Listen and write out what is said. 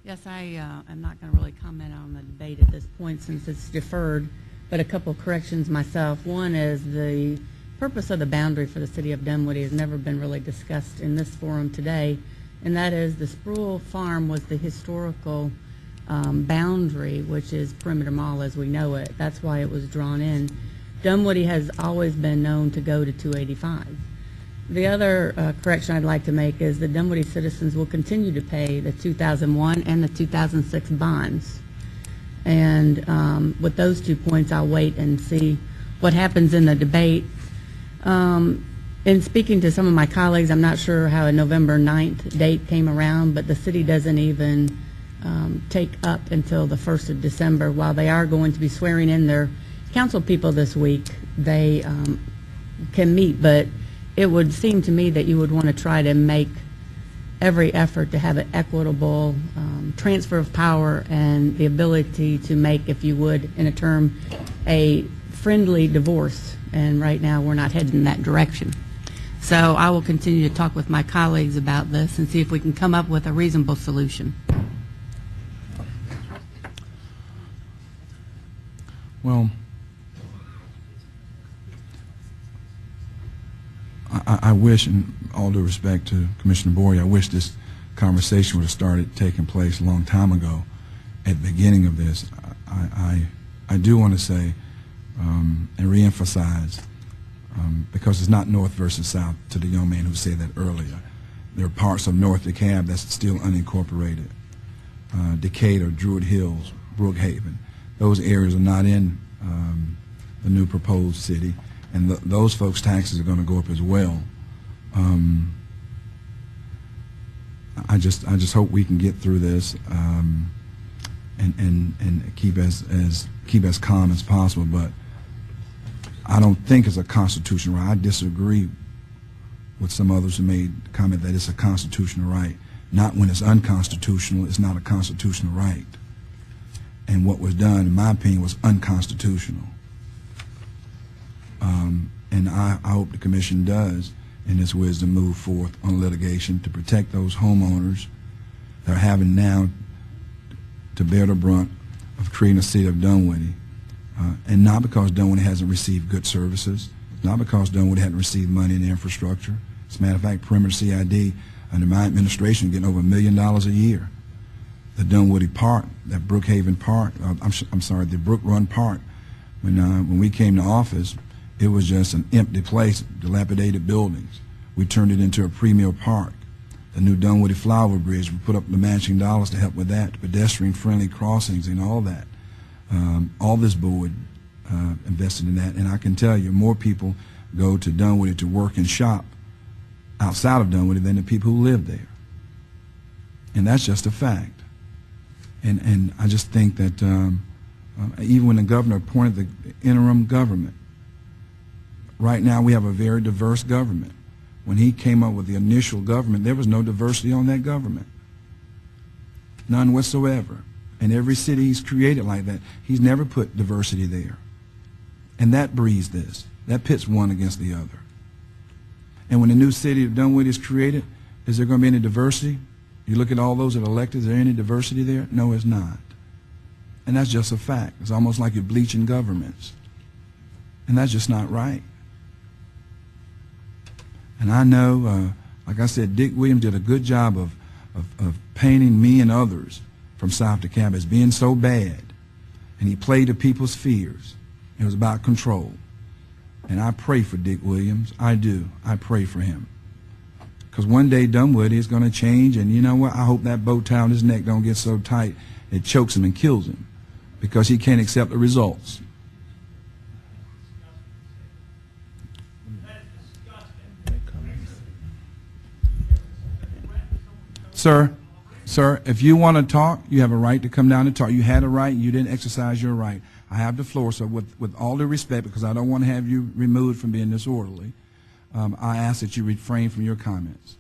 Yes, I am not going to really comment on the debate at this point since it's deferred, but a couple corrections myself. One is the purpose of the boundary for the city of Dunwoody has never been really discussed in this forum today, and that is the Sproul Farm was the historical boundary, which is perimeter mall as we know it. That's why it was drawn in. Dunwoody has always been known to go to 285. The other correction I'd like to make is the Dunwoody citizens will continue to pay the 2001 and the 2006 bonds. And with those 2 points, I'll wait and see what happens in the debate. In speaking to some of my colleagues, I'm not sure how a November 9th date came around, but the city doesn't even take up until the 1st of December. While they are going to be swearing in their council people this week, they can meet, but it would seem to me that you would want to try to make every effort to have an equitable transfer of power and the ability to make, if you would, in a term, a friendly divorce. And right now we're not heading in that direction. So I will continue to talk with my colleagues about this and see if we can come up with a reasonable solution. Well, I wish, in all due respect to Commissioner Boyer, I wish this conversation would have started taking place a long time ago at the beginning of this. I do want to say and reemphasize, because it's not north versus south, to the young man who said that earlier. There are parts of North DeKalb that's still unincorporated. Decatur, Druid Hills, Brookhaven, those areas are not in the new proposed city. And those folks' taxes are going to go up as well. I just hope we can get through this and keep as calm as possible. But I don't think it's a constitutional right. I disagree with some others who made the comment that it's a constitutional right. Not when it's unconstitutional. It's not a constitutional right. And what was done, in my opinion, was unconstitutional. And I hope the Commission does, in its wisdom, move forth on litigation to protect those homeowners that are having now to bear the brunt of creating a City of Dunwoody. And not because Dunwoody hasn't received good services, not because Dunwoody hadn't received money in infrastructure. As a matter of fact, Perimeter CID, under my administration, getting over $1 million a year. The Dunwoody Park, that Brookhaven Park, I'm sorry, the Brook Run Park, when we came to office, it was just an empty place, dilapidated buildings. We turned it into a premier park. The new Dunwoody Flower Bridge, we put up the matching dollars to help with that, pedestrian-friendly crossings and all that. All this board invested in that, and I can tell you more people go to Dunwoody to work and shop outside of Dunwoody than the people who live there. And that's just a fact. And I just think that even when the governor appointed the interim government, right now we have a very diverse government. When he came up with the initial government, there was no diversity on that government. None whatsoever. And every city he's created like that, he's never put diversity there. And that breeds this. That pits one against the other. And when the new city of Dunwoody is created, is there going to be any diversity? You look at all those that are elected, is there any diversity there? No, it's not. And that's just a fact. It's almost like you're bleaching governments. And that's just not right. And I know, like I said, Dick Williams did a good job of painting me and others from South DeKalb as being so bad. And he played to people's fears. It was about control. And I pray for Dick Williams. I do. I pray for him. Because one day Dunwoody is going to change, and you know what? I hope that bow tie on his neck don't get so tight it chokes him and kills him because he can't accept the results. Sir, if you want to talk, you have a right to come down and talk. You had a right, and you didn't exercise your right. I have the floor, so with all due respect, because I don't want to have you removed from being disorderly, I ask that you refrain from your comments.